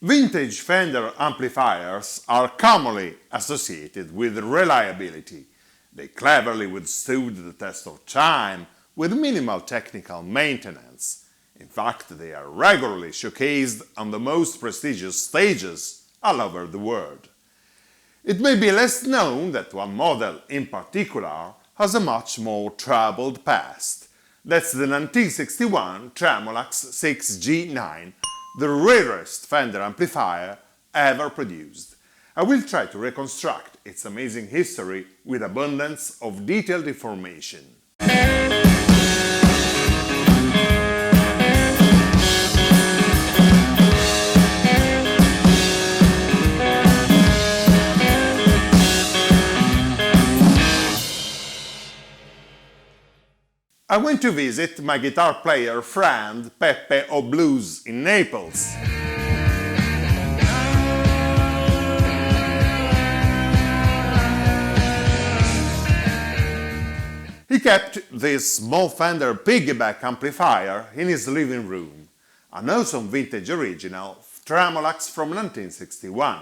Vintage Fender amplifiers are commonly associated with reliability. They cleverly withstood the test of time with minimal technical maintenance. In fact, they are regularly showcased on the most prestigious stages all over the world. It may be less known that one model in particular has a much more troubled past. That's the 1961 Tremolax 6G9, the rarest Fender amplifier ever produced. I will try to reconstruct its amazing history with abundance of detailed information. I went to visit my guitar player friend Peppe O Blues in Naples. He kept this small Fender piggyback amplifier in his living room, an awesome vintage original Tremolax from 1961.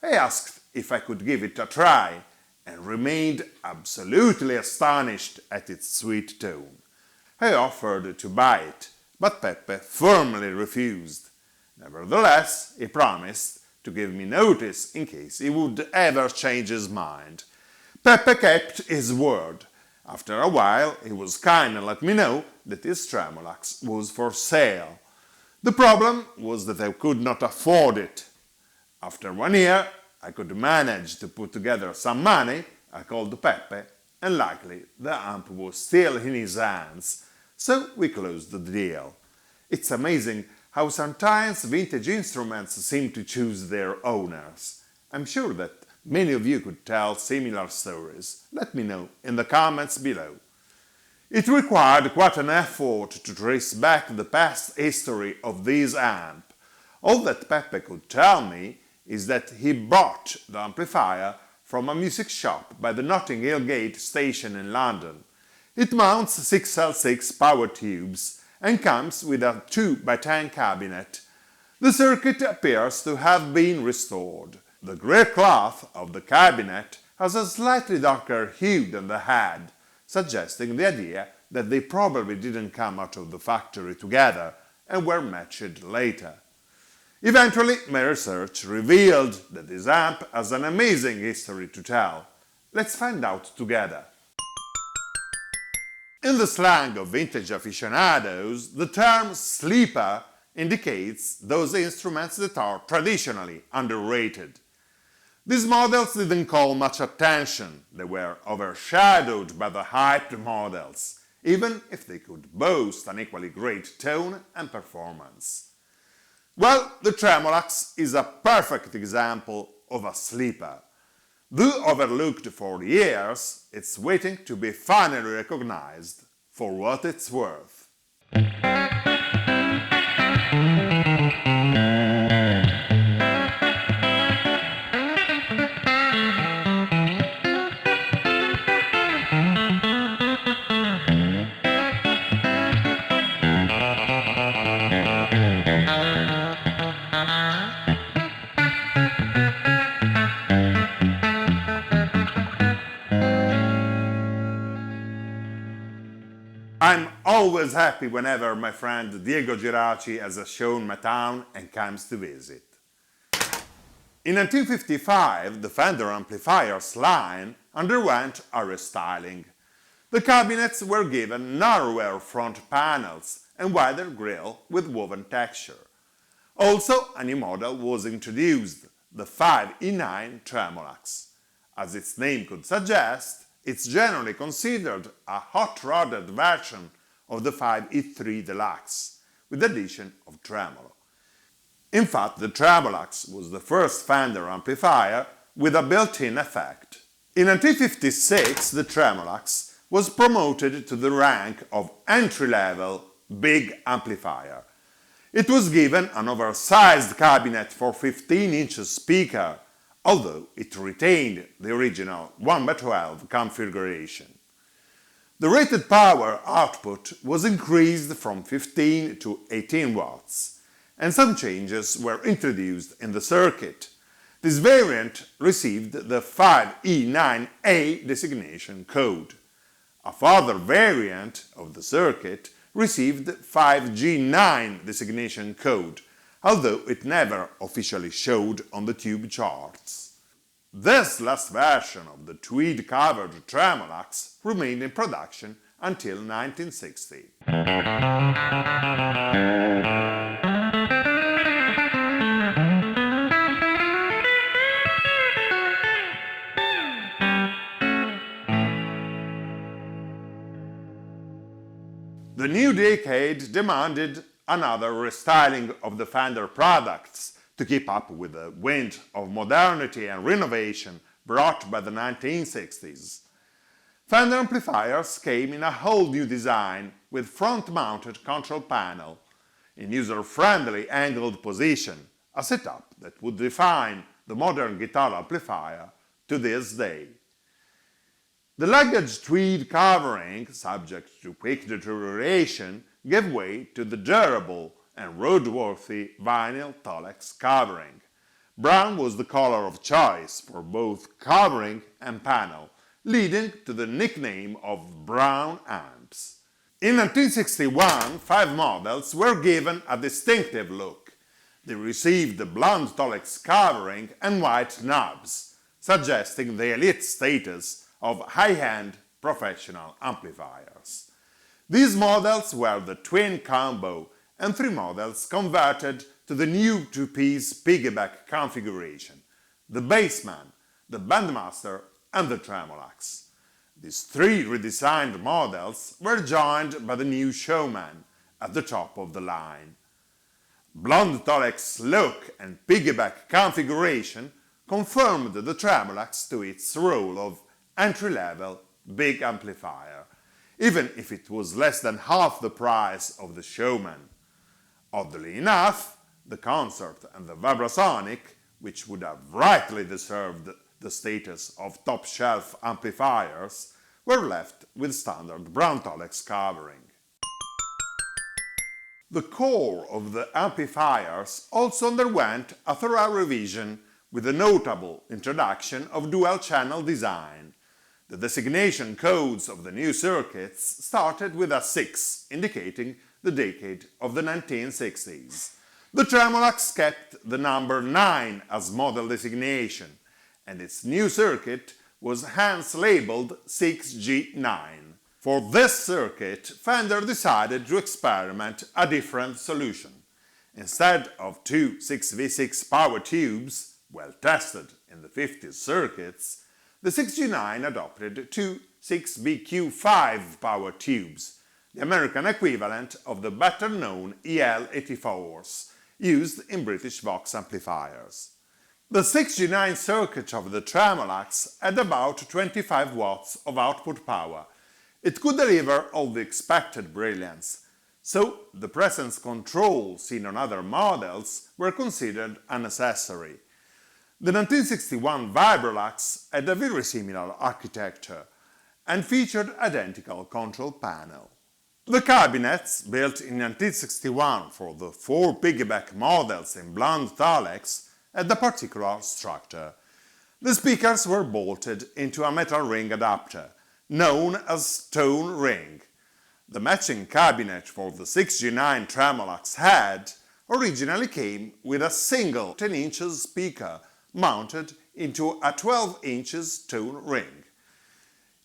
I asked if I could give it a try, and remained absolutely astonished at its sweet tone. I offered to buy it, but Peppe firmly refused. Nevertheless, he promised to give me notice in case he would ever change his mind. Peppe kept his word. After a while, he was kind and let me know that his Tremolax was for sale. The problem was that I could not afford it. After 1 year, I could manage to put together some money. I called Peppe, and luckily the amp was still in his hands, so we closed the deal. It's amazing how sometimes vintage instruments seem to choose their owners. I'm sure that many of you could tell similar stories. Let me know in the comments below. It required quite an effort to trace back the past history of this amp. All that Peppe could tell me is that he bought the amplifier from a music shop by the Notting Hill Gate station in London. It mounts 6L6 power tubes and comes with a 2x10 cabinet. The circuit appears to have been restored. The grey cloth of the cabinet has a slightly darker hue than the head, suggesting the idea that they probably didn't come out of the factory together and were matched later. Eventually, my research revealed that this amp has an amazing history to tell. Let's find out together. In the slang of vintage aficionados, the term sleeper indicates those instruments that are traditionally underrated. These models didn't call much attention. They were overshadowed by the hyped models, even if they could boast an equally great tone and performance. Well, the Tremolax is a perfect example of a sleeper. Though overlooked for years, it's waiting to be finally recognized for what it's worth. I'm always happy whenever my friend Diego Geraci has a show in my town and comes to visit. In 1955, the Fender amplifiers line underwent a restyling. The cabinets were given narrower front panels and wider grille with woven texture. Also, a new model was introduced, the 5E9 Tremolax. As its name could suggest, it's generally considered a hot-rodded version of the 5E3 Deluxe, with the addition of tremolo. In fact, the Tremolax was the first Fender amplifier with a built-in effect. In 1956, the Tremolax was promoted to the rank of entry-level big amplifier. It was given an oversized cabinet for 15-inch speaker, although it retained the original 1x12 configuration. The rated power output was increased from 15 to 18 watts, and some changes were introduced in the circuit. This variant received the 5E9A designation code. A further variant of the circuit received 5G9 designation code, although it never officially showed on the tube charts. This last version of the tweed-covered Tremolax remained in production until 1960. The new decade demanded another restyling of the Fender products to keep up with the wind of modernity and renovation brought by the 1960s. Fender amplifiers came in a whole new design with front-mounted control panel, in user-friendly angled position, a setup that would define the modern guitar amplifier to this day. The luggage tweed covering, subject to quick deterioration, gave way to the durable and roadworthy vinyl Tolex covering. Brown was the color of choice for both covering and panel, leading to the nickname of Brown amps. In 1961, 5 models were given a distinctive look. They received the blonde Tolex covering and white knobs, suggesting the elite status of high-end professional amplifiers. These models were the twin combo, and 3 models converted to the new two-piece piggyback configuration: the Bassman, the Bandmaster, and the Tremolax. These 3 redesigned models were joined by the new Showman at the top of the line. Blonde Tolex look and piggyback configuration confirmed the Tremolax to its role of entry-level big amplifier, even if it was less than half the price of the Showman. Oddly enough, the Concert and the Vibrasonic, which would have rightly deserved the status of top-shelf amplifiers, were left with standard brown Tolex covering. The core of the amplifiers also underwent a thorough revision with the notable introduction of dual-channel design. The designation codes of the new circuits started with a 6, indicating the decade of the 1960s. The Tremolax kept the number 9 as model designation, and its new circuit was hence labeled 6G9. For this circuit, Fender decided to experiment a different solution. Instead of 2 6v6 power tubes, well tested in the 50s circuits, the 6G9 adopted 2 6BQ5 power tubes, the American equivalent of the better-known EL84s, used in British Vox amplifiers. The 6G9 circuit of the Tremolax had about 25 watts of output power. It could deliver all the expected brilliance, so the presence control seen on other models were considered unnecessary. The 1961 Vibralax had a very similar architecture and featured identical control panel. The cabinets, built in 1961 for the 4 piggyback models in blonde Tolex, had a particular structure. The speakers were bolted into a metal ring adapter, known as tone ring. The matching cabinet for the 6G9 Tremolax head originally came with a single 10-inch speaker mounted into a 12-inch tone ring.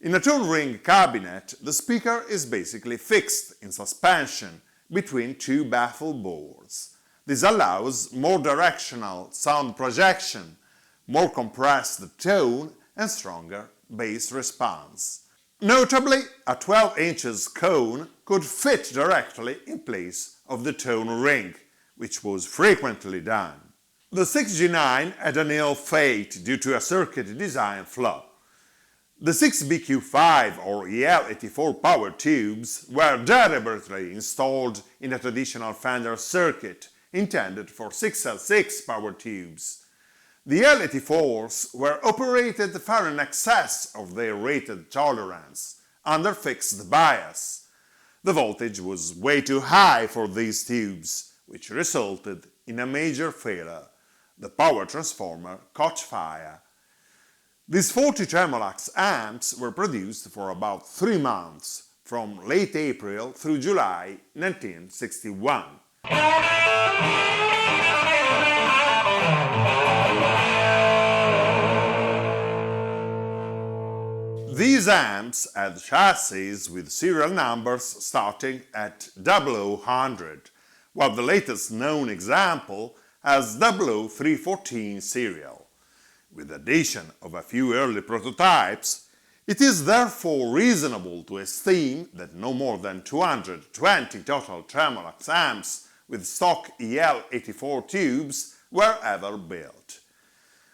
In a tone ring cabinet, the speaker is basically fixed in suspension between 2 baffle boards. This allows more directional sound projection, more compressed tone, and stronger bass response. Notably, a 12-inch cone could fit directly in place of the tone ring, which was frequently done. The 6G9 had an ill fate due to a circuit design flaw. The 6BQ5 or EL84 power tubes were deliberately installed in a traditional Fender circuit intended for 6L6 power tubes. The EL84s were operated far in excess of their rated tolerance, under fixed bias. The voltage was way too high for these tubes, which resulted in a major failure. The power transformer caught fire. These 40 Tremolax amps were produced for about 3 months, from late April through July 1961. These amps had chassis with serial numbers starting at 0000, while the latest known example has 00314 serial. With the addition of a few early prototypes, it is therefore reasonable to esteem that no more than 220 total Tremolax amps with stock EL84 tubes were ever built.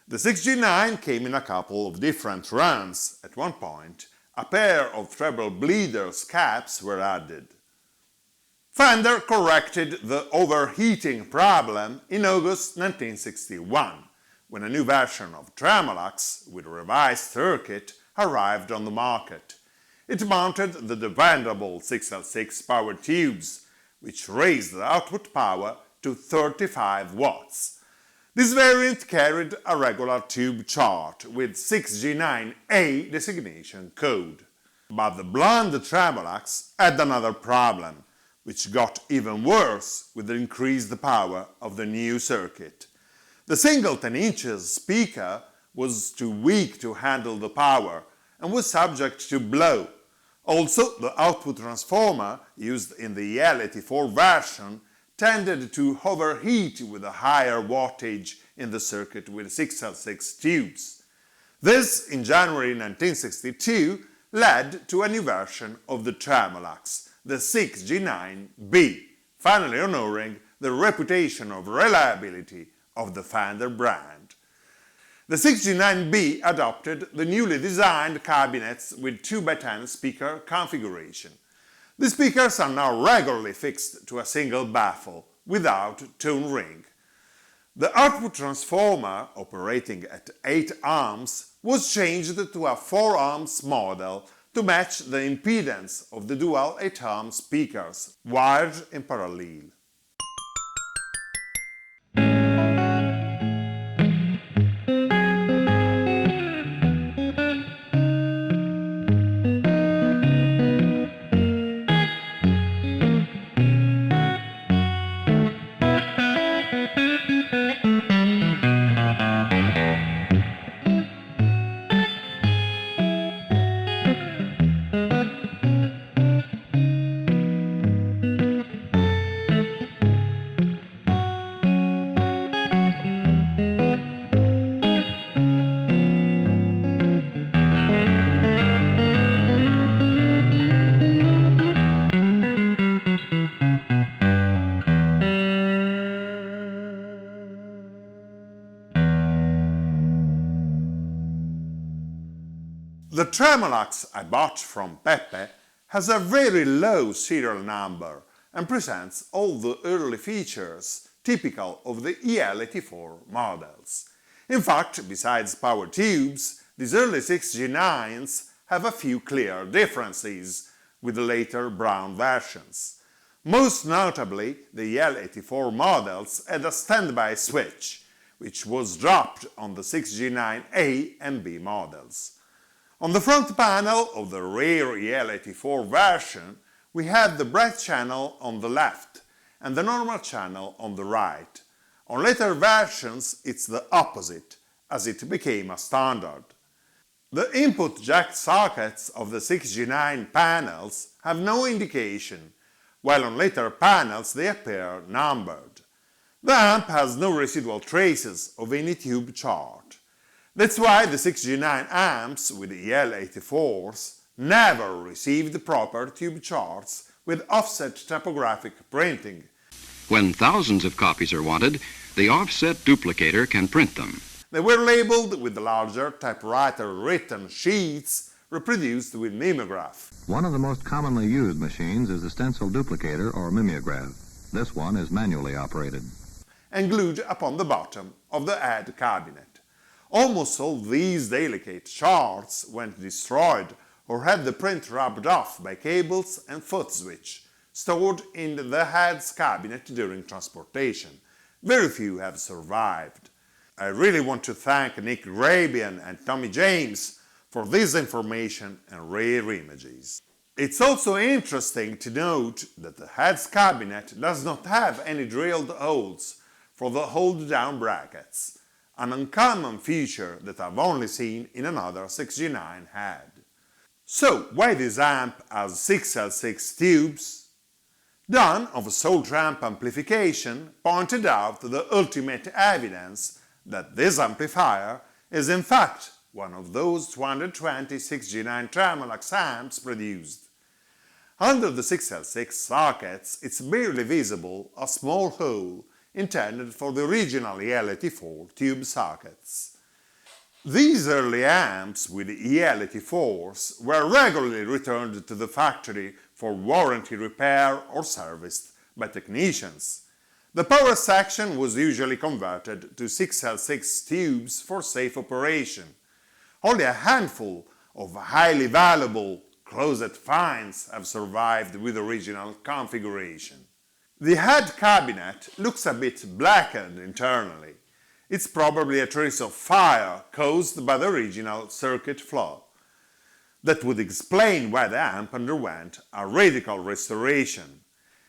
The 6G9 came in a couple of different runs. At one point, a pair of treble bleeders caps were added. Fender corrected the overheating problem in August 1961, when a new version of Tremolax with a revised circuit arrived on the market. It mounted the dependable 6L6 power tubes, which raised the output power to 35 watts. This variant carried a regular tube chart with 6G9A designation code. But the blonde Tremolax had another problem, which got even worse with the increased power of the new circuit. The single 10" speaker was too weak to handle the power and was subject to blow. Also, the output transformer used in the EL84 version tended to overheat with a higher wattage in the circuit with 6L6 tubes. This, in January 1962, led to a new version of the Tremolax, the 6G9B, finally honoring the reputation of reliability of the Fender brand. The 6G9B adopted the newly designed cabinets with 2x10 speaker configuration. The speakers are now regularly fixed to a single baffle, without tone ring. The output transformer, operating at 8 ohms, was changed to a 4 ohms model to match the impedance of the dual 8 ohm speakers, wired in parallel. The Tremolax I bought from Pepe has a very low serial number and presents all the early features typical of the EL84 models. In fact, besides power tubes, these early 6G9s have a few clear differences with the later brown versions. Most notably, the EL84 models had a standby switch, which was dropped on the 6G9A and B models. On the front panel of the rear EL84 version, we have the bright channel on the left and the normal channel on the right. On later versions, it's the opposite, as it became a standard. The input jack sockets of the 6G9 panels have no indication, while on later panels they appear numbered. The amp has no residual traces of any tube chart. That's why the 6G9 amps with the EL84s never received proper tube charts with offset typographic printing. When thousands of copies are wanted, the offset duplicator can print them. They were labeled with the larger typewriter written sheets reproduced with mimeograph. One of the most commonly used machines is the stencil duplicator or mimeograph. This one is manually operated. And glued upon the bottom of the head cabinet. Almost all these delicate charts went destroyed or had the print rubbed off by cables and foot switch, stored in the head's cabinet during transportation. Very few have survived. I really want to thank Nick Grabian and Tommy James for this information and rare images. It's also interesting to note that the head's cabinet does not have any drilled holes for the hold-down brackets, an uncommon feature that I've only seen in another 6G9 head. So, why this amp has 6L6 tubes? Don of Salt Ramp Amplification pointed out the ultimate evidence that this amplifier is in fact one of those 220 6G9 Tremolax amps produced. Under the 6L6 sockets, it's barely visible a small hole intended for the original EL84 tube sockets. These early amps with EL84s were regularly returned to the factory for warranty repair or serviced by technicians. The power section was usually converted to 6L6 tubes for safe operation. Only a handful of highly valuable closet finds have survived with original configuration. The head cabinet looks a bit blackened internally. It's probably a trace of fire caused by the original circuit flaw. That would explain why the amp underwent a radical restoration.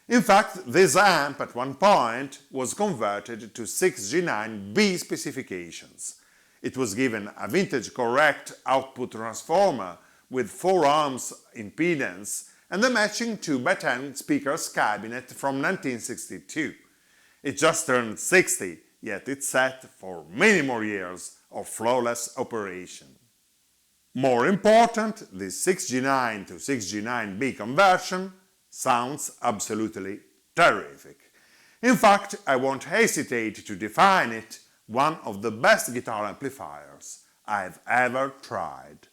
In fact, this amp at one point was converted to 6G9B specifications. It was given a vintage correct output transformer with 4 ohms impedance and the matching 2x10 speakers cabinet from 1962. It just turned 60, yet it's set for many more years of flawless operation. More important, this 6G9 to 6G9B conversion sounds absolutely terrific. In fact, I won't hesitate to define it one of the best guitar amplifiers I've ever tried.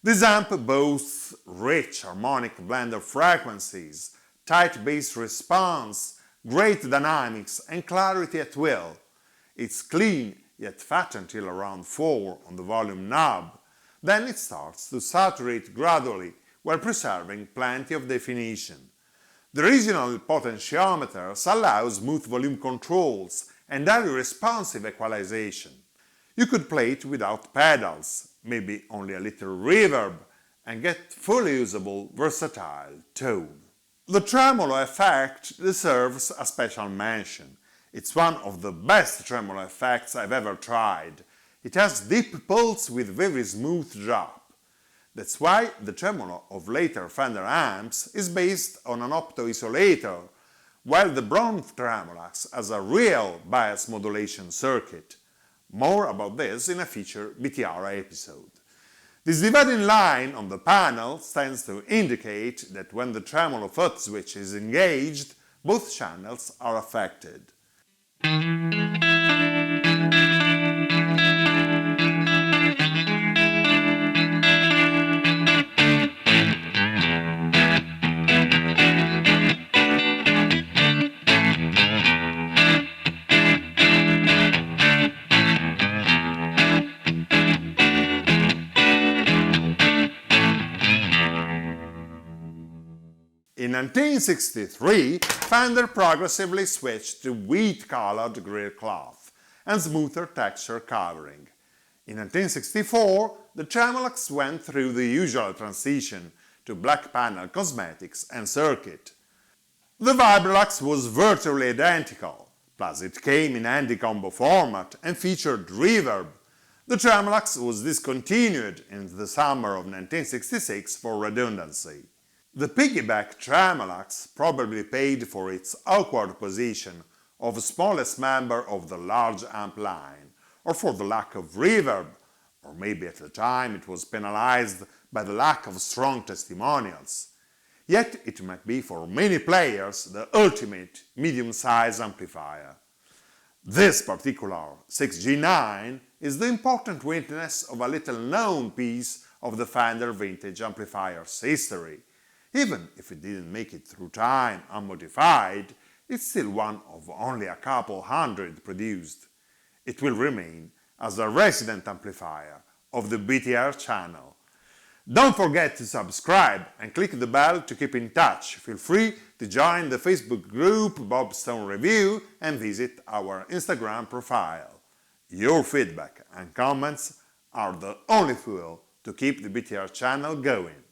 This amp boasts rich harmonic blend of frequencies, tight bass response, great dynamics and clarity at will. It's clean yet fat until around 4 on the volume knob, then it starts to saturate gradually while preserving plenty of definition. The original potentiometers allow smooth volume controls and highly responsive equalization. You could play it without pedals, maybe only a little reverb, and get fully usable, versatile tone. The tremolo effect deserves a special mention. It's one of the best tremolo effects I've ever tried. It has deep pulse with very smooth drop. That's why the tremolo of later Fender amps is based on an opto-isolator, while the Braun Tremolax has a real bias modulation circuit. More about this in a future BTR episode. This dividing line on the panel stands to indicate that when the tremolo foot switch is engaged, both channels are affected. In 1963, Fender progressively switched to wheat-colored greer cloth and smoother texture covering. In 1964, the Tremolux went through the usual transition to black panel cosmetics and circuit. The Vibrolux was virtually identical, plus it came in handy combo format and featured reverb. The Tremolux was discontinued in the summer of 1966 for redundancy. The piggyback Tremolux probably paid for its awkward position of smallest member of the large amp line, or for the lack of reverb, or maybe at the time it was penalized by the lack of strong testimonials. Yet it might be for many players the ultimate medium-size amplifier. This particular 6G9 is the important witness of a little-known piece of the Fender vintage amplifier's history. Even if it didn't make it through time unmodified, it's still one of only a couple hundred produced. It will remain as a resident amplifier of the BTR channel. Don't forget to subscribe and click the bell to keep in touch. Feel free to join the Facebook group Bob Stone Review and visit our Instagram profile. Your feedback and comments are the only fuel to keep the BTR channel going.